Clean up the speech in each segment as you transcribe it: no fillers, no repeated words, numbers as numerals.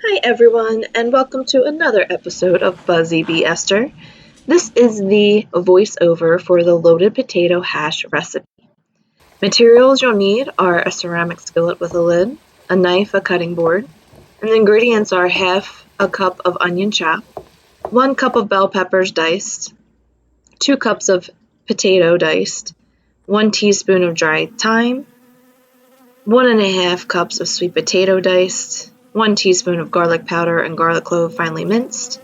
Hi everyone, and welcome to another episode of Buzzy Bee Esther. This is the voiceover for the loaded potato hash recipe. Materials you'll need are a ceramic skillet with a lid, a knife, a cutting board, and the ingredients are half a cup of onion chopped, 1 cup of bell peppers diced, 2 cups of potato diced, 1 teaspoon of dried thyme, 1½ cups of sweet potato diced, 1 teaspoon of garlic powder and garlic clove finely minced,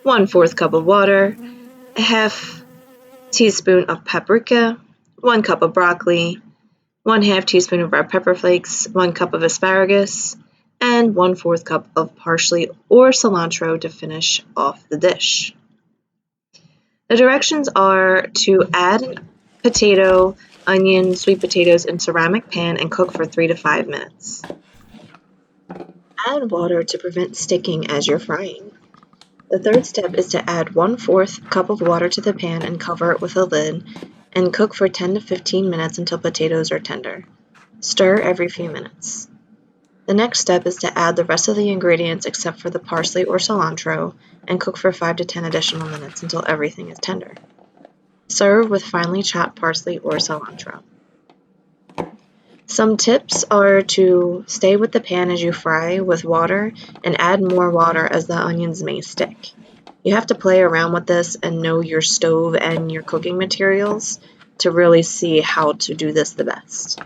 1/4 cup of water, a half teaspoon of paprika, 1 cup of broccoli, 1/2 teaspoon of red pepper flakes, 1 cup of asparagus, and 1/4 cup of parsley or cilantro to finish off the dish. The directions are to add potato, onion, sweet potatoes in ceramic pan and cook for 3 to 5 minutes. Add water to prevent sticking as you're frying. The third step is to add 1/4 cup of water to the pan and cover it with a lid and cook for 10 to 15 minutes until potatoes are tender. Stir every few minutes. The next step is to add the rest of the ingredients except for the parsley or cilantro and cook for 5 to 10 additional minutes until everything is tender. Serve with finely chopped parsley or cilantro. Some tips are to stay with the pan as you fry with water and add more water as the onions may stick. You have to play around with this and know your stove and your cooking materials to really see how to do this the best.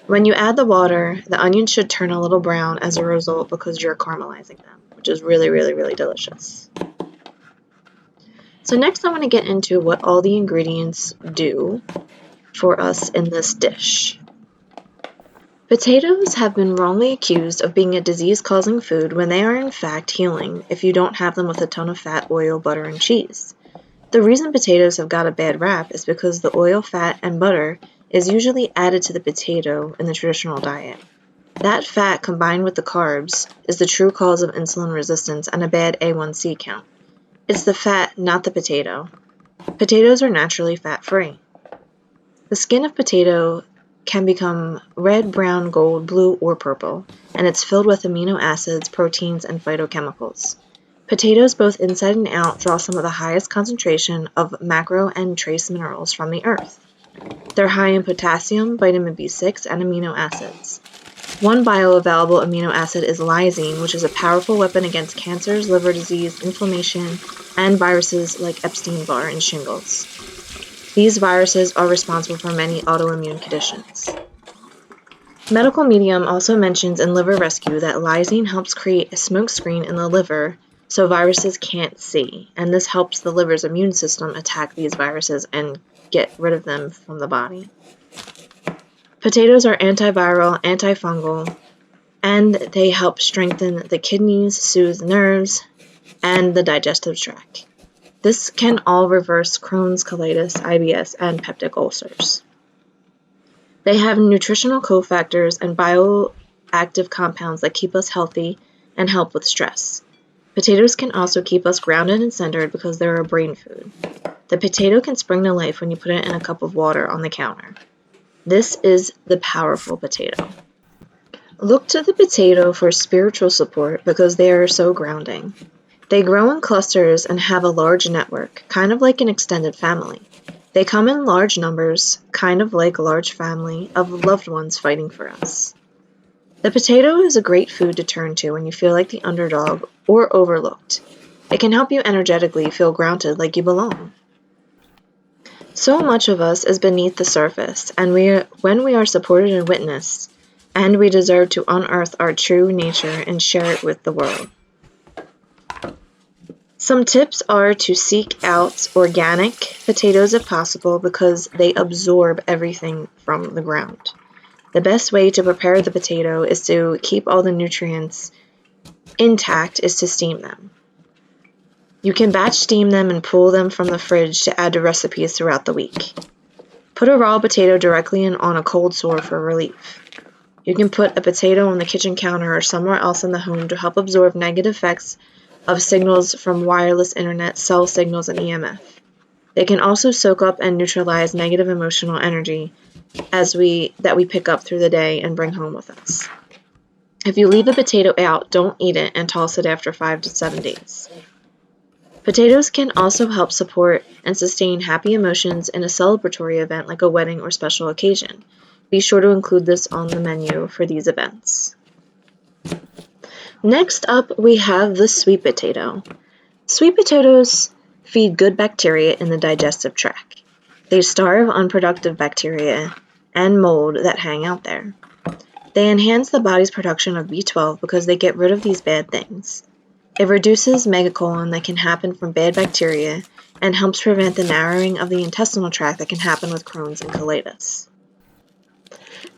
When you add the water, the onions should turn a little brown as a result because you're caramelizing them, which is really delicious. So next I want to get into what all the ingredients do for us in this dish. Potatoes have been wrongly accused of being a disease-causing food when they are in fact healing if you don't have them with a ton of fat, oil, butter, and cheese. The reason potatoes have got a bad rap is because the oil, fat, and butter is usually added to the potato in the traditional diet. That fat combined with the carbs is the true cause of insulin resistance and a bad A1C count. It's the fat, not the potato. Potatoes are naturally fat-free. The skin of potato can become red, brown, gold, blue, or purple, and it's filled with amino acids, proteins, and phytochemicals. Potatoes, both inside and out, draw some of the highest concentration of macro and trace minerals from the earth. They're high in potassium, vitamin B6, and amino acids. One bioavailable amino acid is lysine, which is a powerful weapon against cancers, liver disease, inflammation, and viruses like Epstein-Barr and shingles. These viruses are responsible for many autoimmune conditions. Medical Medium also mentions in Liver Rescue that lysine helps create a smokescreen in the liver so viruses can't see, and this helps the liver's immune system attack these viruses and get rid of them from the body. Potatoes are antiviral, antifungal, and they help strengthen the kidneys, soothe nerves, and the digestive tract. This can all reverse Crohn's, colitis, IBS, and peptic ulcers. They have nutritional cofactors and bioactive compounds that keep us healthy and help with stress. Potatoes can also keep us grounded and centered because they're a brain food. The potato can spring to life when you put it in a cup of water on the counter. This is the powerful potato. Look to the potato for spiritual support because they are so grounding. They grow in clusters and have a large network, kind of like an extended family. They come in large numbers, kind of like a large family of loved ones fighting for us. The potato is a great food to turn to when you feel like the underdog or overlooked. It can help you energetically feel grounded like you belong. So much of us is beneath the surface, and when we are supported and witnessed, and we deserve to unearth our true nature and share it with the world. Some tips are to seek out organic potatoes if possible because they absorb everything from the ground. The best way to prepare the potato is to keep all the nutrients intact is to steam them. You can batch steam them and pull them from the fridge to add to recipes throughout the week. Put a raw potato directly on a cold sore for relief. You can put a potato on the kitchen counter or somewhere else in the home to help absorb negative effects of signals from wireless internet, cell signals, and EMF. They can also soak up and neutralize negative emotional energy that we pick up through the day and bring home with us. If you leave a potato out, don't eat it and toss it after 5 to 7 days. Potatoes can also help support and sustain happy emotions in a celebratory event like a wedding or special occasion. Be sure to include this on the menu for these events. Next up, we have the sweet potato. Sweet potatoes feed good bacteria in the digestive tract. They starve unproductive bacteria and mold that hang out there. They enhance the body's production of B12 because they get rid of these bad things. It reduces megacolon that can happen from bad bacteria and helps prevent the narrowing of the intestinal tract that can happen with Crohn's and colitis.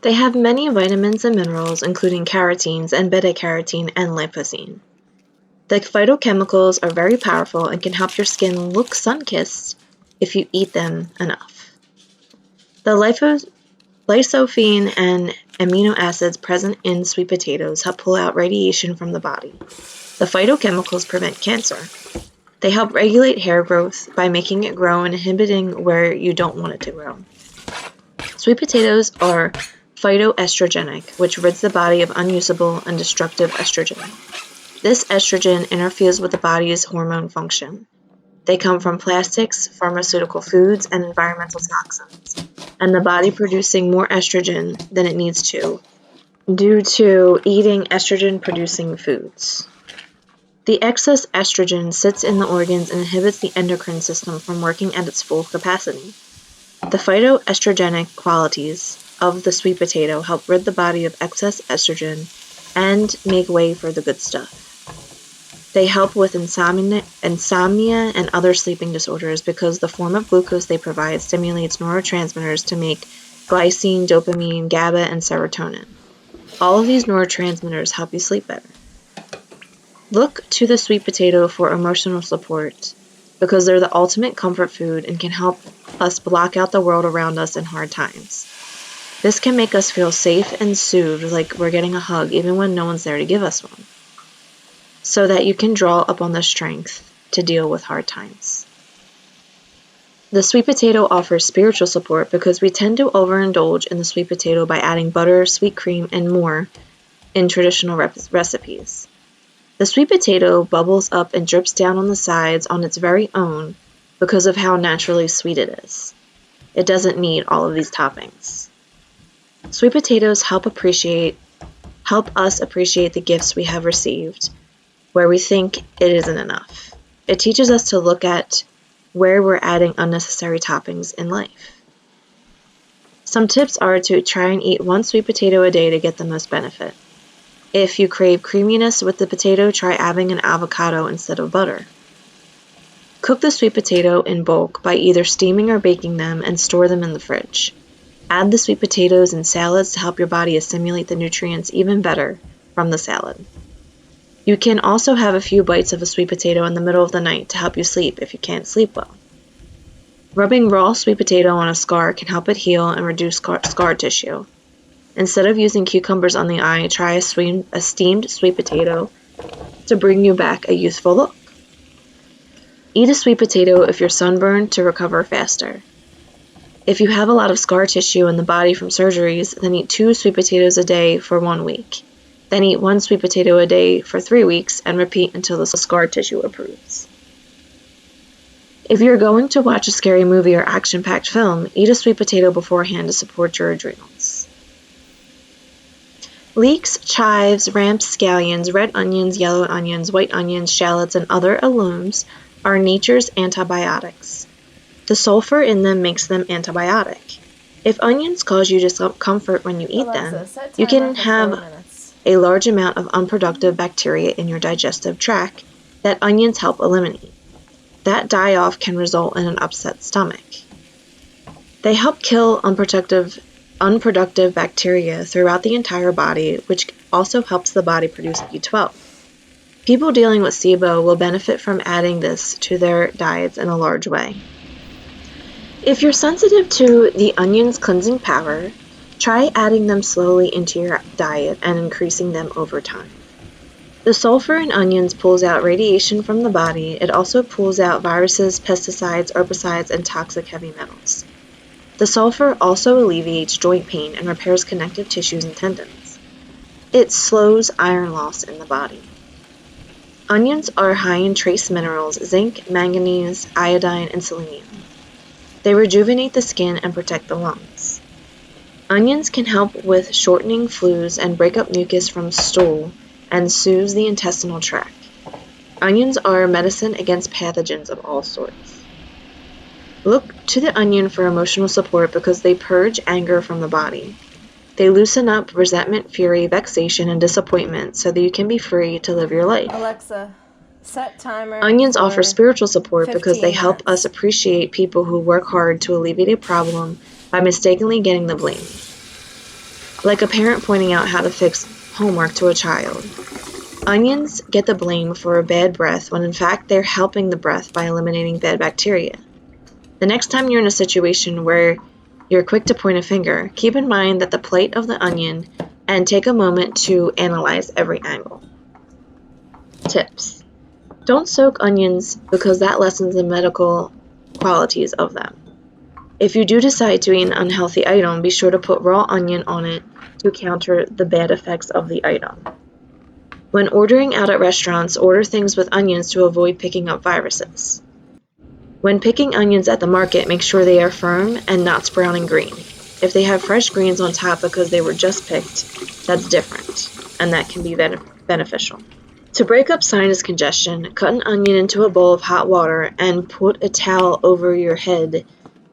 They have many vitamins and minerals, including carotenes and beta-carotene and lipocene. The phytochemicals are very powerful and can help your skin look sun-kissed if you eat them enough. The lysopene and amino acids present in sweet potatoes help pull out radiation from the body. The phytochemicals prevent cancer. They help regulate hair growth by making it grow and inhibiting where you don't want it to grow. Sweet potatoes are phytoestrogenic, which rids the body of unusable and destructive estrogen. This estrogen interferes with the body's hormone function. They come from plastics, pharmaceutical foods, and environmental toxins, and the body producing more estrogen than it needs to due to eating estrogen-producing foods. The excess estrogen sits in the organs and inhibits the endocrine system from working at its full capacity. The phytoestrogenic qualities of the sweet potato help rid the body of excess estrogen and make way for the good stuff. They help with insomnia and other sleeping disorders because the form of glucose they provide stimulates neurotransmitters to make glycine, dopamine, GABA, and serotonin. All of these neurotransmitters help you sleep better. Look to the sweet potato for emotional support because they're the ultimate comfort food and can help us block out the world around us in hard times. This can make us feel safe and soothed, like we're getting a hug even when no one's there to give us one, so that you can draw upon the strength to deal with hard times. The sweet potato offers spiritual support because we tend to overindulge in the sweet potato by adding butter, sweet cream, and more in traditional recipes. The sweet potato bubbles up and drips down on the sides on its very own because of how naturally sweet it is. It doesn't need all of these toppings. Sweet potatoes help us appreciate the gifts we have received where we think it isn't enough. It teaches us to look at where we're adding unnecessary toppings in life. Some tips are to try and eat one sweet potato a day to get the most benefit. If you crave creaminess with the potato, try adding an avocado instead of butter. Cook the sweet potato in bulk by either steaming or baking them and store them in the fridge. Add the sweet potatoes in salads to help your body assimilate the nutrients even better from the salad. You can also have a few bites of a sweet potato in the middle of the night to help you sleep if you can't sleep well. Rubbing raw sweet potato on a scar can help it heal and reduce scar tissue. Instead of using cucumbers on the eye, try a steamed sweet potato to bring you back a youthful look. Eat a sweet potato if you're sunburned to recover faster. If you have a lot of scar tissue in the body from surgeries, then eat 2 sweet potatoes a day for 1 week. Then eat 1 sweet potato a day for 3 weeks and repeat until the scar tissue improves. If you're going to watch a scary movie or action-packed film, eat a sweet potato beforehand to support your adrenals. Leeks, chives, ramps, scallions, red onions, yellow onions, white onions, shallots, and other legumes are nature's antibiotics. The sulfur in them makes them antibiotic. If onions cause you discomfort when you eat them, you can have a large amount of unproductive bacteria in your digestive tract that onions help eliminate. That die-off can result in an upset stomach. They help kill unproductive bacteria throughout the entire body, which also helps the body produce B12. People dealing with SIBO will benefit from adding this to their diets in a large way. If you're sensitive to the onion's cleansing power, try adding them slowly into your diet and increasing them over time. The sulfur in onions pulls out radiation from the body. It also pulls out viruses, pesticides, herbicides, and toxic heavy metals. The sulfur also alleviates joint pain and repairs connective tissues and tendons. it slows iron loss in the body. Onions are high in trace minerals zinc, manganese, iodine, and selenium. They rejuvenate the skin and protect the lungs. Onions can help with shortening flus and break up mucus from stool and soothe the intestinal tract. Onions are medicine against pathogens of all sorts. Look to the onion for emotional support because they purge anger from the body. They loosen up resentment, fury, vexation, and disappointment so that you can be free to live your life. Alexa, set timer. Onions for offer spiritual support because they 15 help minutes. us appreciate people who work hard to alleviate a problem by mistakenly getting the blame. Like a parent pointing out how to fix homework to a child. Onions get the blame for a bad breath when in fact they're helping the breath by eliminating bad bacteria. The next time you're in a situation where you're quick to point a finger, keep in mind that the plight of the onion and take a moment to analyze every angle. Tips. Don't soak onions because that lessens the medical qualities of them. If you do decide to eat an unhealthy item, be sure to put raw onion on it to counter the bad effects of the item. When ordering out at restaurants, order things with onions to avoid picking up viruses. When picking onions at the market, make sure they are firm and not sprouting green. If they have fresh greens on top because they were just picked, that's different, and that can be beneficial. To break up sinus congestion, cut an onion into a bowl of hot water and put a towel over your head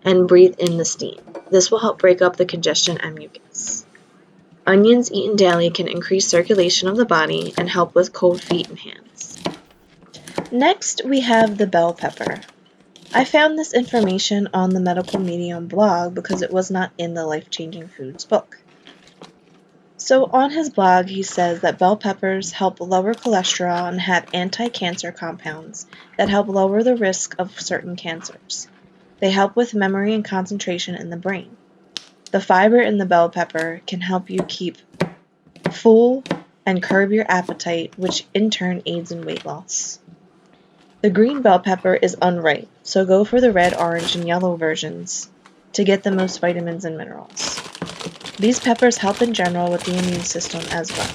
and breathe in the steam. This will help break up the congestion and mucus. Onions eaten daily can increase circulation of the body and help with cold feet and hands. Next, we have the bell pepper. I found this information on the Medical Medium blog because it was not in the Life Changing Foods book. So on his blog, he says that bell peppers help lower cholesterol and have anti-cancer compounds that help lower the risk of certain cancers. They help with memory and concentration in the brain. The fiber in the bell pepper can help you keep full and curb your appetite, which in turn aids in weight loss. The green bell pepper is unripe, so go for the red, orange, and yellow versions to get the most vitamins and minerals. These peppers help in general with the immune system as well.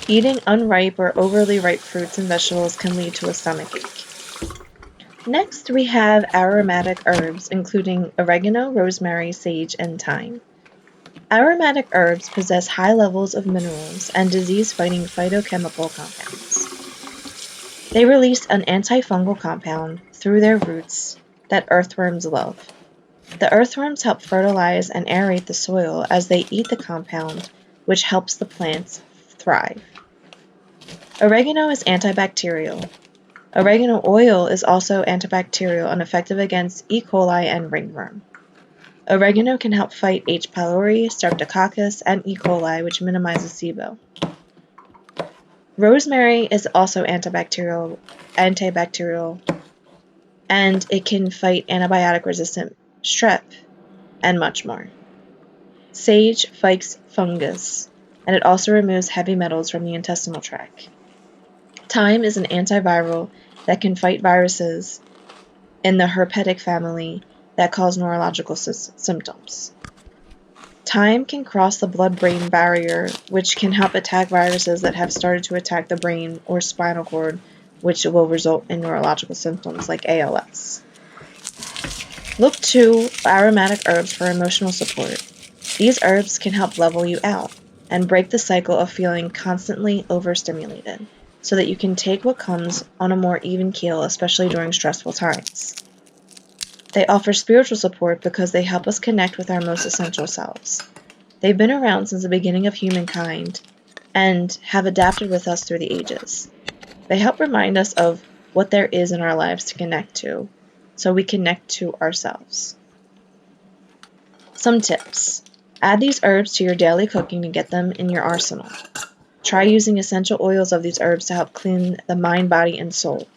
Eating unripe or overly ripe fruits and vegetables can lead to a stomachache. Next, we have aromatic herbs, including oregano, rosemary, sage, and thyme. Aromatic herbs possess high levels of minerals and disease-fighting phytochemical compounds. They release an antifungal compound through their roots that earthworms love. The earthworms help fertilize and aerate the soil as they eat the compound, which helps the plants thrive. Oregano is antibacterial. Oregano oil is also antibacterial and effective against E. coli and ringworm. Oregano can help fight H. pylori, Streptococcus, and E. coli, which minimizes SIBO. Rosemary is also antibacterial, and it can fight antibiotic-resistant strep and much more. Sage fights fungus, and it also removes heavy metals from the intestinal tract. Thyme is an antiviral that can fight viruses in the herpetic family that cause neurological symptoms. Thyme can cross the blood-brain barrier, which can help attack viruses that have started to attack the brain or spinal cord, which will result in neurological symptoms like ALS. Look to aromatic herbs for emotional support. These herbs can help level you out and break the cycle of feeling constantly overstimulated, so that you can take what comes on a more even keel, especially during stressful times. They offer spiritual support because they help us connect with our most essential selves. They've been around since the beginning of humankind and have adapted with us through the ages. They help remind us of what there is in our lives to connect to, so we connect to ourselves. Some tips. Add these herbs to your daily cooking to get them in your arsenal. Try using essential oils of these herbs to help clean the mind, body, and soul.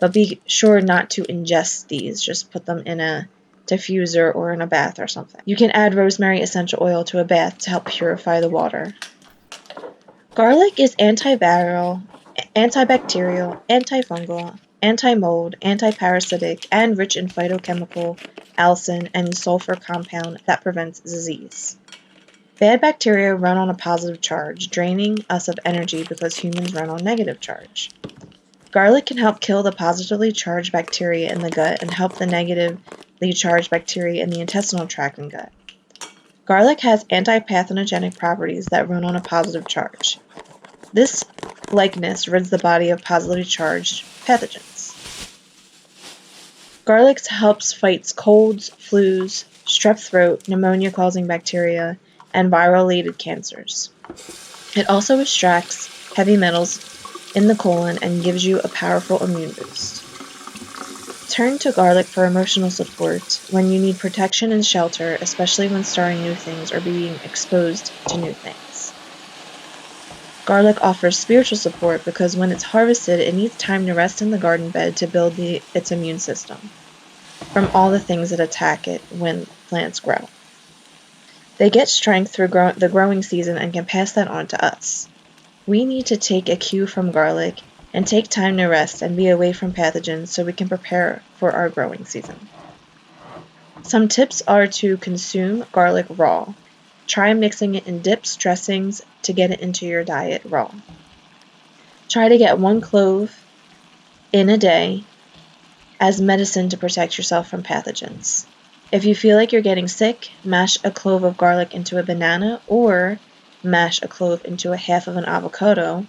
But be sure not to ingest these. Just put them in a diffuser or in a bath or something. You can add rosemary essential oil to a bath to help purify the water. Garlic is antiviral, antibacterial, antifungal, anti-mold, antiparasitic, and rich in phytochemical allicin and sulfur compound that prevents disease. Bad bacteria run on a positive charge, draining us of energy because humans run on negative charge. Garlic can help kill the positively charged bacteria in the gut and help the negatively charged bacteria in the intestinal tract and gut. Garlic has antipathogenic properties that run on a positive charge. This likeness rids the body of positively charged pathogens. Garlic helps fight colds, flus, strep throat, pneumonia-causing bacteria, and viral-related cancers. It also extracts heavy metals in the colon and gives you a powerful immune boost. Turn to garlic for emotional support when you need protection and shelter, especially when starting new things or being exposed to new things. Garlic offers spiritual support because when it's harvested, it needs time to rest in the garden bed to build its immune system from all the things that attack it when plants grow. They get strength through the growing season and can pass that on to us. We need to take a cue from garlic and take time to rest and be away from pathogens so we can prepare for our growing season. Some tips are to consume garlic raw. Try mixing it in dips, dressings to get it into your diet raw. Try to get 1 clove in a day as medicine to protect yourself from pathogens. If you feel like you're getting sick, mash a clove of garlic into a banana or mash a clove into a half of an avocado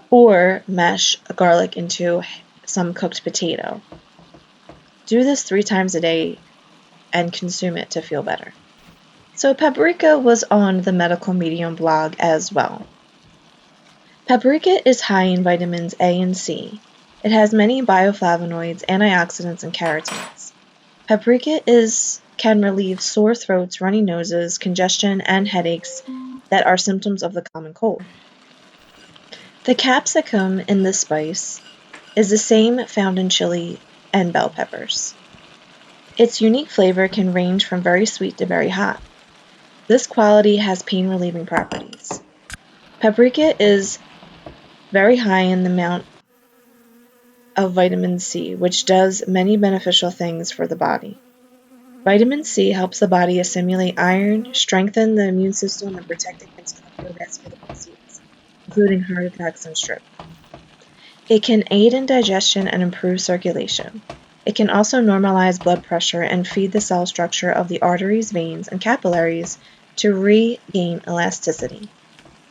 or mash a garlic into some cooked potato. Do this 3 times a day and consume it to feel better. So paprika was on the Medical Medium blog as well. Paprika is high in vitamins A and C. It has many bioflavonoids, antioxidants, and carotenoids. Paprika can relieve sore throats, runny noses, congestion, and headaches that are symptoms of the common cold. The capsicum in this spice is the same found in chili and bell peppers. Its unique flavor can range from very sweet to very hot. This quality has pain-relieving properties. Paprika is very high in the amount of vitamin C, which does many beneficial things for the body. Vitamin C helps the body assimilate iron, strengthen the immune system, and protect against cardiovascular disease, including heart attacks and stroke. It can aid in digestion and improve circulation. It can also normalize blood pressure and feed the cell structure of the arteries, veins, and capillaries to regain elasticity.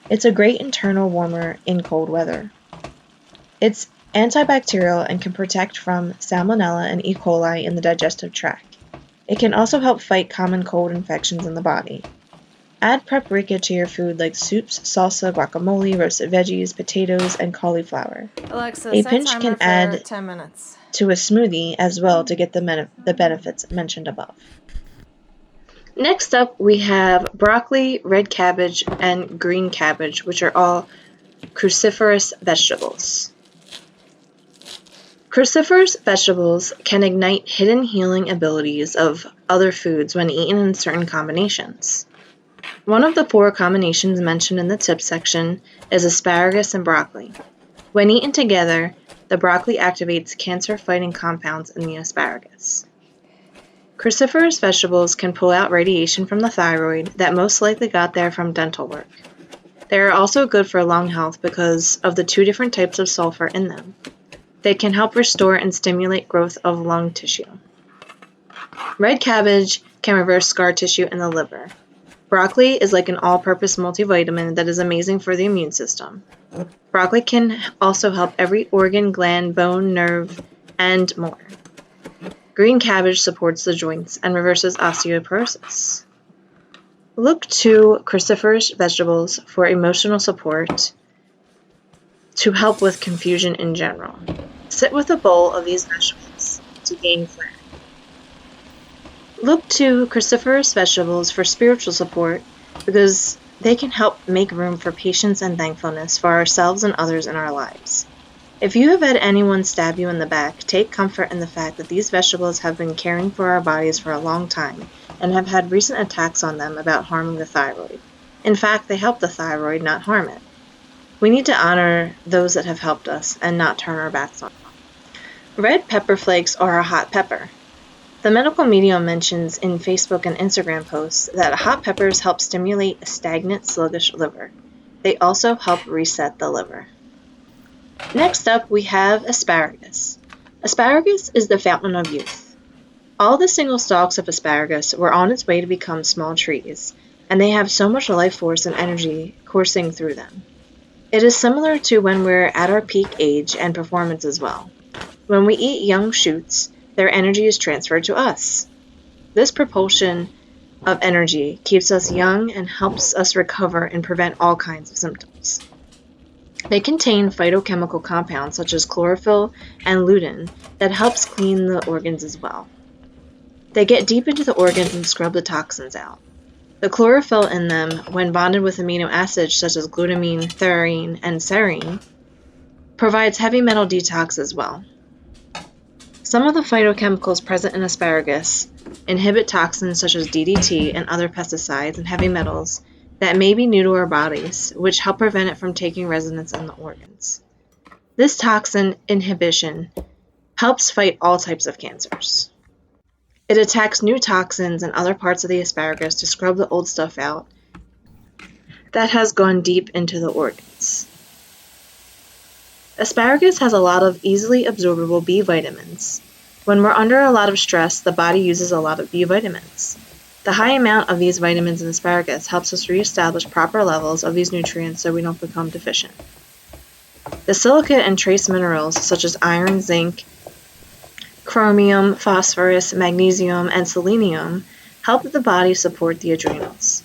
It's a great internal warmer in cold weather. It's antibacterial and can protect from salmonella and E. coli in the digestive tract. It can also help fight common cold infections in the body. Add paprika to your food like soups, salsa, guacamole, roasted veggies, potatoes, and cauliflower. Alexa, A set pinch timer can for add 10 minutes. to a smoothie as well to get the benefits mentioned above. Next up, we have broccoli, red cabbage, and green cabbage, which are all cruciferous vegetables. Cruciferous vegetables can ignite hidden healing abilities of other foods when eaten in certain combinations. One of the 4 combinations mentioned in the tips section is asparagus and broccoli. When eaten together, the broccoli activates cancer-fighting compounds in the asparagus. Cruciferous vegetables can pull out radiation from the thyroid that most likely got there from dental work. They are also good for lung health because of the 2 different types of sulfur in them. They can help restore and stimulate growth of lung tissue. Red cabbage can reverse scar tissue in the liver. Broccoli is like an all-purpose multivitamin that is amazing for the immune system. Broccoli can also help every organ, gland, bone, nerve, and more. Green cabbage supports the joints and reverses osteoporosis. Look to cruciferous vegetables for emotional support to help with confusion in general. Sit with a bowl of these vegetables to gain clarity. Look to cruciferous vegetables for spiritual support because they can help make room for patience and thankfulness for ourselves and others in our lives. If you have had anyone stab you in the back, take comfort in the fact that these vegetables have been caring for our bodies for a long time and have had recent attacks on them about harming the thyroid. In fact, they help the thyroid, not harm it. We need to honor those that have helped us and not turn our backs on them. Red pepper flakes are a hot pepper. The medical media mentions in Facebook and Instagram posts that hot peppers help stimulate a stagnant, sluggish liver. They also help reset the liver. Next up, we have asparagus. Asparagus is the fountain of youth. All the single stalks of asparagus were on its way to become small trees, and they have so much life force and energy coursing through them. It is similar to when we're at our peak age and performance as well. When we eat young shoots, their energy is transferred to us. This propulsion of energy keeps us young and helps us recover and prevent all kinds of symptoms. They contain phytochemical compounds such as chlorophyll and lutein that helps clean the organs as well. They get deep into the organs and scrub the toxins out. The chlorophyll in them, when bonded with amino acids such as glutamine, thurine, and serine, provides heavy metal detox as well. Some of the phytochemicals present in asparagus inhibit toxins such as DDT and other pesticides and heavy metals that may be new to our bodies, which help prevent it from taking residence in the organs. This toxin inhibition helps fight all types of cancers. It attacks new toxins and other parts of the asparagus to scrub the old stuff out that has gone deep into the organs. Asparagus has a lot of easily absorbable B vitamins. When we're under a lot of stress, the body uses a lot of B vitamins. The high amount of these vitamins in asparagus helps us reestablish proper levels of these nutrients so we don't become deficient. The silicate and trace minerals such as iron, zinc, chromium, phosphorus, magnesium, and selenium help the body support the adrenals.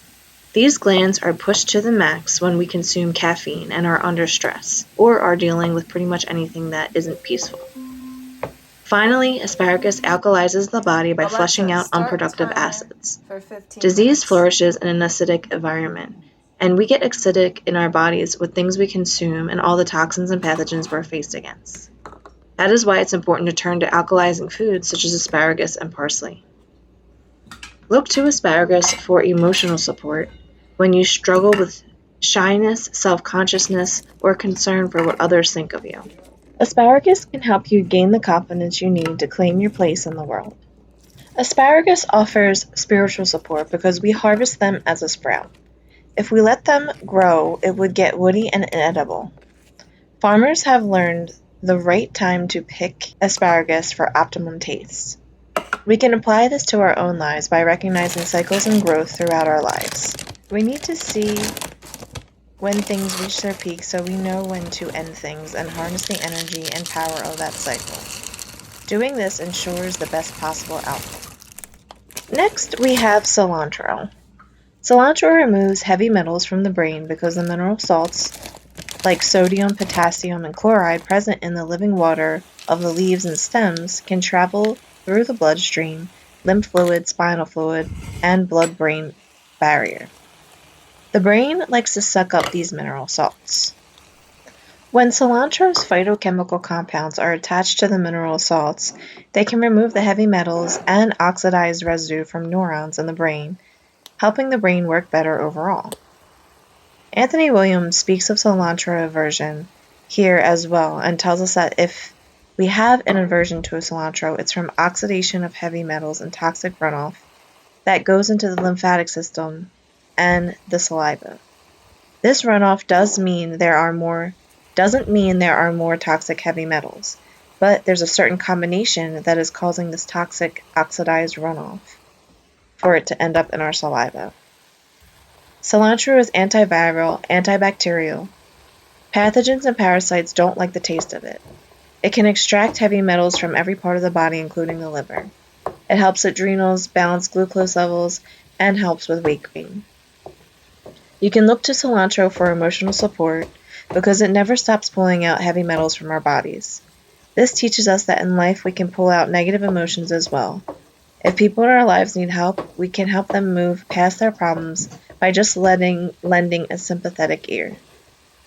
These glands are pushed to the max when we consume caffeine and are under stress, or are dealing with pretty much anything that isn't peaceful. Finally, asparagus alkalizes the body by flushing out unproductive acids. Disease flourishes in an acidic environment, and we get acidic in our bodies with things we consume and all the toxins and pathogens we're faced against. That is why it's important to turn to alkalizing foods such as asparagus and parsley. Look to asparagus for emotional support when you struggle with shyness, self-consciousness, or concern for what others think of you. Asparagus can help you gain the confidence you need to claim your place in the world. Asparagus offers spiritual support because we harvest them as a sprout. If we let them grow, it would get woody and inedible. Farmers have learned the right time to pick asparagus for optimum taste. We can apply this to our own lives by recognizing cycles and growth throughout our lives. We need to see when things reach their peak so we know when to end things and harness the energy and power of that cycle. Doing this ensures the best possible outcome. Next, we have cilantro. Cilantro removes heavy metals from the brain because the mineral salts, like sodium, potassium, and chloride present in the living water of the leaves and stems, can travel through the bloodstream, lymph fluid, spinal fluid, and blood-brain barrier. The brain likes to suck up these mineral salts. When cilantro's phytochemical compounds are attached to the mineral salts, they can remove the heavy metals and oxidized residue from neurons in the brain, helping the brain work better overall. Anthony Williams speaks of cilantro aversion here as well and tells us that if we have an aversion to a cilantro, it's from oxidation of heavy metals and toxic runoff that goes into the lymphatic system and the saliva. This runoff doesn't mean there are more toxic heavy metals, but there's a certain combination that is causing this toxic oxidized runoff for it to end up in our saliva. Cilantro is antiviral, antibacterial. Pathogens and parasites don't like the taste of it. It can extract heavy metals from every part of the body, including the liver. It helps adrenals, balance glucose levels, and helps with weight gain. You can look to cilantro for emotional support because it never stops pulling out heavy metals from our bodies. This teaches us that in life we can pull out negative emotions as well. If people in our lives need help, we can help them move past their problems by just lending a sympathetic ear.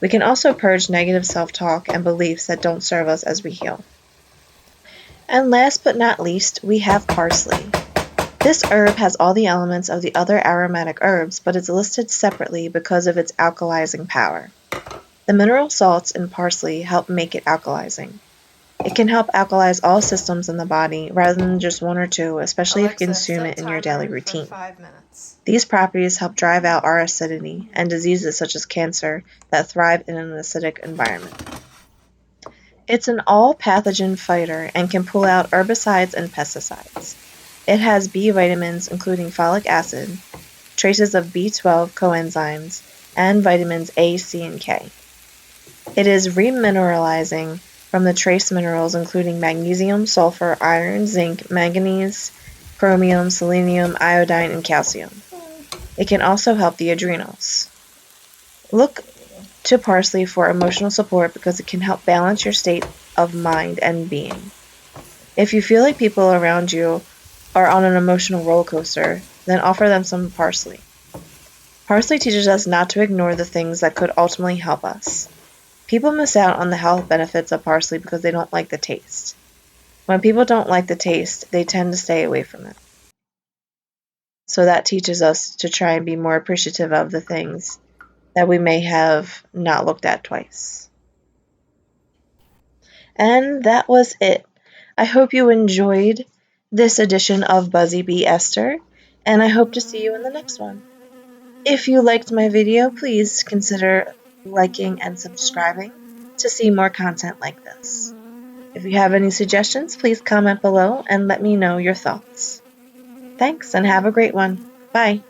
We can also purge negative self-talk and beliefs that don't serve us as we heal. And last but not least, we have parsley. This herb has all the elements of the other aromatic herbs, but it's listed separately because of its alkalizing power. The mineral salts in parsley help make it alkalizing. It can help alkalize all systems in the body rather than just one or two, especially if you Alexa, consume set it in your daily timer for routine. 5 minutes. These properties help drive out our acidity and diseases such as cancer that thrive in an acidic environment. It's an all-pathogen fighter and can pull out herbicides and pesticides. It has B vitamins including folic acid, traces of B12 coenzymes, and vitamins A, C, and K. It is remineralizing from the trace minerals including magnesium, sulfur, iron, zinc, manganese, chromium, selenium, iodine, and calcium. It can also help the adrenals. Look to parsley for emotional support because it can help balance your state of mind and being. If you feel like people around you are on an emotional roller coaster, then offer them some parsley. Parsley teaches us not to ignore the things that could ultimately help us. People miss out on the health benefits of parsley because they don't like the taste. When people don't like the taste, they tend to stay away from it. So that teaches us to try and be more appreciative of the things that we may have not looked at twice. And that was it. I hope you enjoyed this edition of Buzzy Bee Esther, and I hope to see you in the next one. If you liked my video, please consider liking and subscribing to see more content like this. If you have any suggestions, please comment below and let me know your thoughts. Thanks and have a great one. Bye.